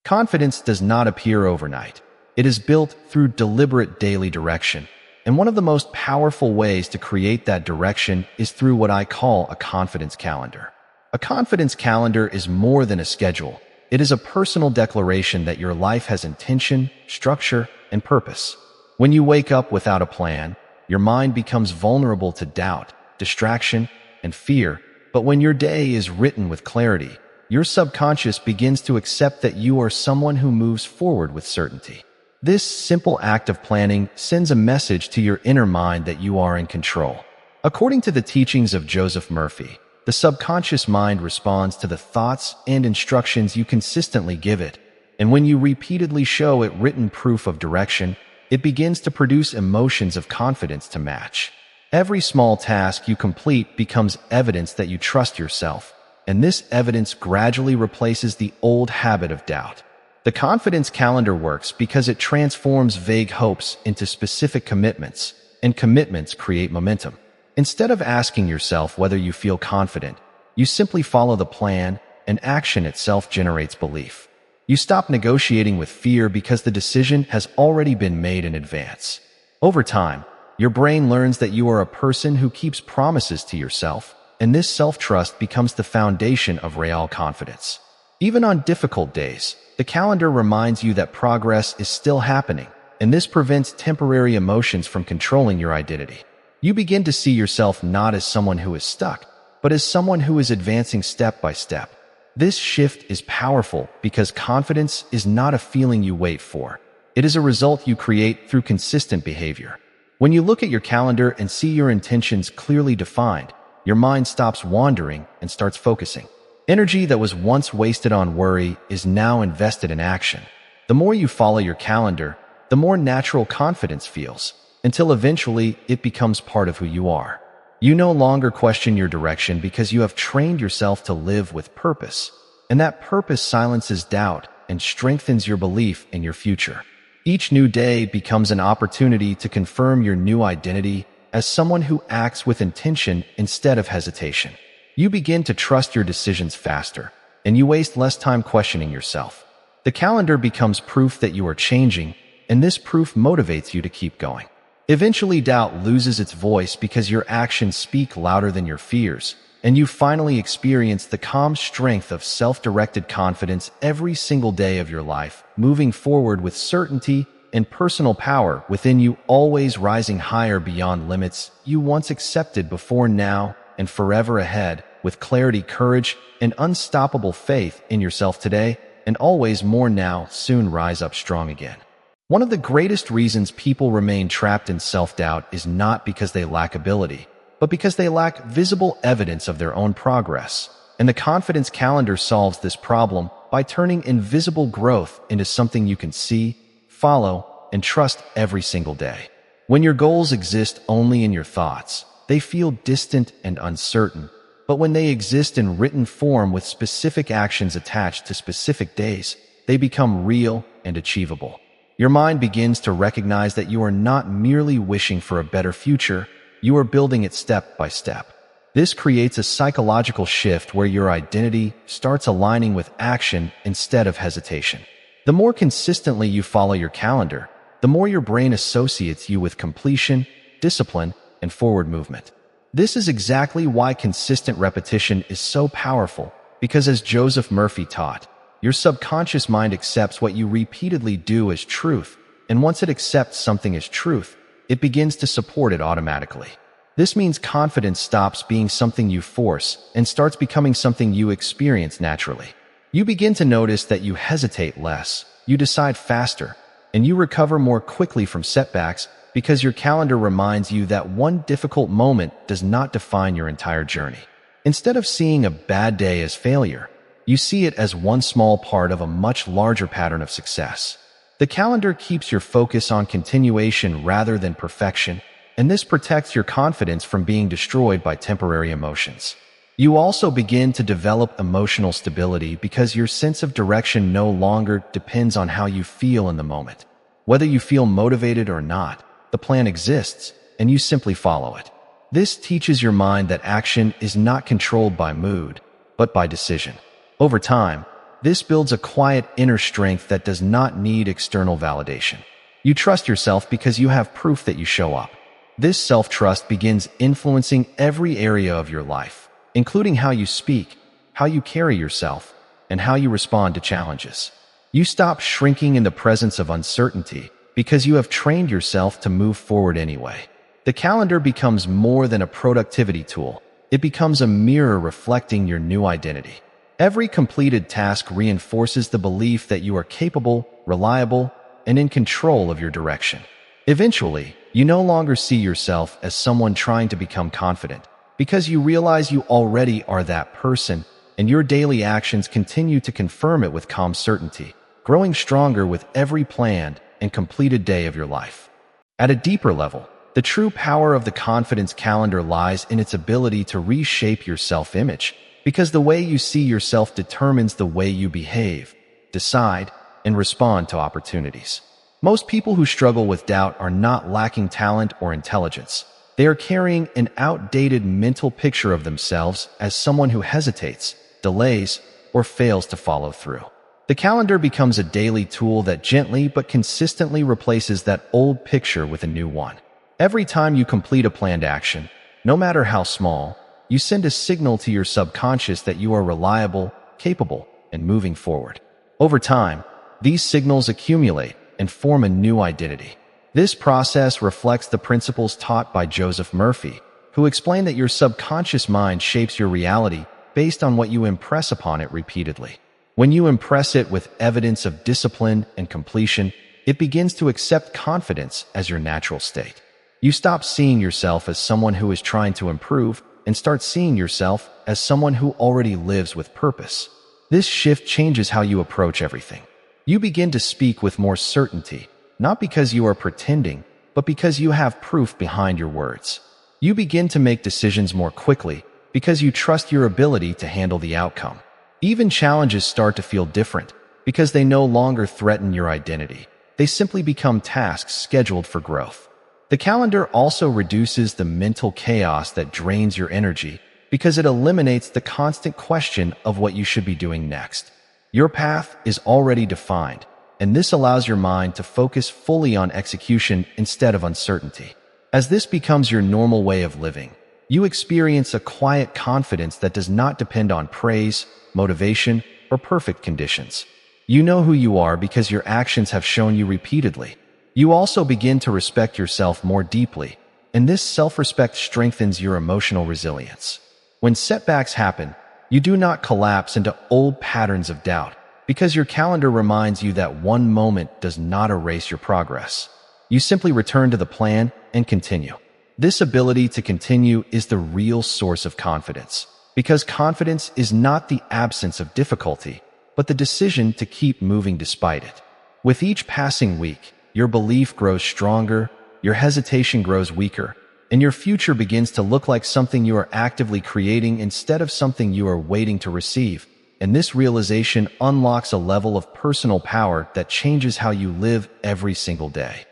Confidence does not appear overnight. It is built through deliberate daily direction. And one of the most powerful ways to create that direction is through what I call a confidence calendar. A confidence calendar is more than a schedule. It is a personal declaration that your life has intention, structure, and purpose. When you wake up without a plan, your mind becomes vulnerable to doubt, distraction, and fear. But when your day is written with clarity, your subconscious begins to accept that you are someone who moves forward with certainty. This simple act of planning sends a message to your inner mind that you are in control. According to the teachings of Joseph Murphy, the subconscious mind responds to the thoughts and instructions you consistently give it, and when you repeatedly show it written proof of direction, it begins to produce emotions of confidence to match. Every small task you complete becomes evidence that you trust yourself, and this evidence gradually replaces the old habit of doubt. The confidence calendar works because it transforms vague hopes into specific commitments, and commitments create momentum. Instead of asking yourself whether you feel confident, you simply follow the plan, and action itself generates belief. You stop negotiating with fear because the decision has already been made in advance. Over time, your brain learns that you are a person who keeps promises to yourself, and this self-trust becomes the foundation of real confidence. Even on difficult days, the calendar reminds you that progress is still happening, and this prevents temporary emotions from controlling your identity. You begin to see yourself not as someone who is stuck, but as someone who is advancing step by step. This shift is powerful because confidence is not a feeling you wait for. It is a result you create through consistent behavior. When you look at your calendar and see your intentions clearly defined, your mind stops wandering and starts focusing. Energy that was once wasted on worry is now invested in action. The more you follow your calendar, the more natural confidence feels, until eventually it becomes part of who you are. You no longer question your direction because you have trained yourself to live with purpose, and that purpose silences doubt and strengthens your belief in your future. Each new day becomes an opportunity to confirm your new identity as someone who acts with intention instead of hesitation. You begin to trust your decisions faster, and you waste less time questioning yourself. The calendar becomes proof that you are changing, and this proof motivates you to keep going. Eventually, doubt loses its voice because your actions speak louder than your fears, and you finally experience the calm strength of self-directed confidence every single day of your life, moving forward with certainty and personal power within you, always rising higher beyond limits you once accepted before now and forever ahead, with clarity, courage, and unstoppable faith in yourself today, and always more now, soon rise up strong again. One of the greatest reasons people remain trapped in self-doubt is not because they lack ability, but because they lack visible evidence of their own progress. And the confidence calendar solves this problem by turning invisible growth into something you can see, follow, and trust every single day. When your goals exist only in your thoughts, they feel distant and uncertain, but when they exist in written form with specific actions attached to specific days, they become real and achievable. Your mind begins to recognize that you are not merely wishing for a better future, you are building it step by step. This creates a psychological shift where your identity starts aligning with action instead of hesitation. The more consistently you follow your calendar, the more your brain associates you with completion, discipline, and forward movement. This is exactly why consistent repetition is so powerful, because as Joseph Murphy taught, your subconscious mind accepts what you repeatedly do as truth, and once it accepts something as truth, it begins to support it automatically. This means confidence stops being something you force and starts becoming something you experience naturally. You begin to notice that you hesitate less, you decide faster, and you recover more quickly from setbacks because your calendar reminds you that one difficult moment does not define your entire journey. Instead of seeing a bad day as failure, you see it as one small part of a much larger pattern of success. The calendar keeps your focus on continuation rather than perfection, and this protects your confidence from being destroyed by temporary emotions. You also begin to develop emotional stability because your sense of direction no longer depends on how you feel in the moment. Whether you feel motivated or not, the plan exists, and you simply follow it. This teaches your mind that action is not controlled by mood, but by decision. Over time, This builds a quiet inner strength that does not need external validation. You trust yourself because you have proof that you show up. This self-trust begins influencing every area of your life, including how you speak, how you carry yourself, and how you respond to challenges. You stop shrinking in the presence of uncertainty because you have trained yourself to move forward anyway. The calendar becomes more than a productivity tool. It becomes a mirror reflecting your new identity. Every completed task reinforces the belief that you are capable, reliable, and in control of your direction. Eventually, you no longer see yourself as someone trying to become confident, because you realize you already are that person, and your daily actions continue to confirm it with calm certainty, growing stronger with every planned and completed day of your life. At a deeper level, the true power of the confidence calendar lies in its ability to reshape your self-image, because the way you see yourself determines the way you behave, decide, and respond to opportunities. Most people who struggle with doubt are not lacking talent or intelligence. They are carrying an outdated mental picture of themselves as someone who hesitates, delays, or fails to follow through. The calendar becomes a daily tool that gently but consistently replaces that old picture with a new one. Every time you complete a planned action, no matter how small, you send a signal to your subconscious that you are reliable, capable, and moving forward. Over time, these signals accumulate and form a new identity. This process reflects the principles taught by Joseph Murphy, who explained that your subconscious mind shapes your reality based on what you impress upon it repeatedly. When you impress it with evidence of discipline and completion, it begins to accept confidence as your natural state. You stop seeing yourself as someone who is trying to improve and start seeing yourself as someone who already lives with purpose. This shift changes how you approach everything. You begin to speak with more certainty, not because you are pretending, but because you have proof behind your words. You begin to make decisions more quickly because you trust your ability to handle the outcome. Even challenges start to feel different because they no longer threaten your identity. They simply become tasks scheduled for growth. The calendar also reduces the mental chaos that drains your energy because it eliminates the constant question of what you should be doing next. Your path is already defined, and this allows your mind to focus fully on execution instead of uncertainty. As this becomes your normal way of living, you experience a quiet confidence that does not depend on praise, motivation, or perfect conditions. You know who you are because your actions have shown you repeatedly. You also begin to respect yourself more deeply, and this self-respect strengthens your emotional resilience. When setbacks happen, you do not collapse into old patterns of doubt because your calendar reminds you that one moment does not erase your progress. You simply return to the plan and continue. This ability to continue is the real source of confidence, because confidence is not the absence of difficulty, but the decision to keep moving despite it. With each passing week, your belief grows stronger, your hesitation grows weaker, and your future begins to look like something you are actively creating instead of something you are waiting to receive. And this realization unlocks a level of personal power that changes how you live every single day.